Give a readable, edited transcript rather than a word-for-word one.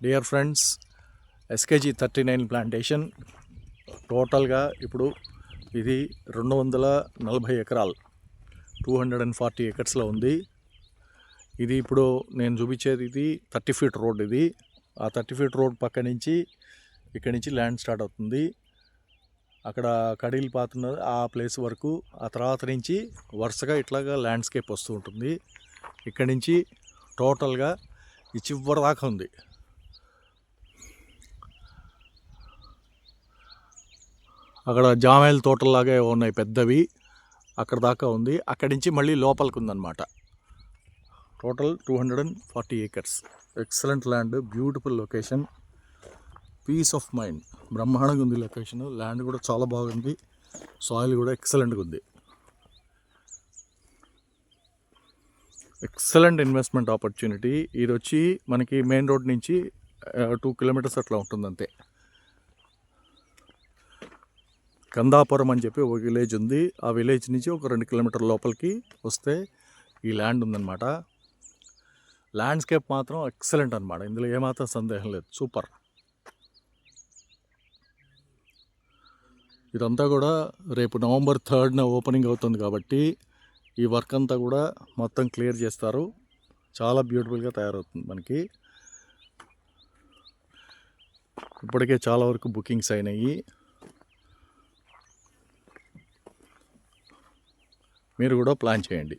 Dear friends, SKG 39 plantation టోటల్గా ఇప్పుడు ఇది 240 ఎకరాలు 240 ఎకర్స్లో ఉంది. ఇది ఇప్పుడు నేను చూపించేది ఇది 30 ఫీట్ రోడ్. ఇది ఆ 30 ఫీట్ రోడ్ పక్క నుంచి ఇక్కడి నుంచి ల్యాండ్ స్టార్ట్ అవుతుంది. అక్కడ కడీలు పాతున్నారు ఆ ప్లేస్ వరకు. ఆ తర్వాత నుంచి వరుసగా ఇట్లాగా ల్యాండ్స్కేప్ వస్తూ ఉంటుంది. ఇక్కడి నుంచి టోటల్గా ఈ చివరి దాకా ఉంది. అక్కడ జామాయిల తోటలాగే ఉన్నాయి పెద్దవి, అక్కడ దాకా ఉంది. అక్కడి నుంచి మళ్ళీ లోపలికి ఉందన్నమాట. Total 240 acres. Excellent land, beautiful location, peace of mind. బ్రహ్మాండంగా ఉంది లొకేషన్. ల్యాండ్ కూడా చాలా బాగుంది, సాయిల్ కూడా ఎక్సలెంట్గా ఉంది. Excellent investment opportunity. ఇది వచ్చి మనకి మెయిన్ రోడ్ నుంచి 2 కిలోమీటర్స్ అట్లా ఉంటుంది అంతే. కందాపురం అని చెప్పి ఒక విలేజ్ ఉంది. ఆ విలేజ్ నుంచి ఒక 2 కిలోమీటర్ల లోపలికి వస్తే ఈ ల్యాండ్ ఉందన్నమాట. ల్యాండ్స్కేప్ మాత్రం ఎక్సలెంట్ అనమాట, ఇందులో ఏమాత్రం సందేహం లేదు. సూపర్. ఇదంతా కూడా రేపు November 3rd ఓపెనింగ్ అవుతుంది కాబట్టి ఈ వర్క్ అంతా కూడా మొత్తం క్లియర్ చేస్తారు. చాలా బ్యూటిఫుల్గా తయారవుతుంది మనకి. ఇప్పటికే చాలా వరకు బుకింగ్స్ అయినాయి. మీరు కూడా ప్లాన్ చేయండి.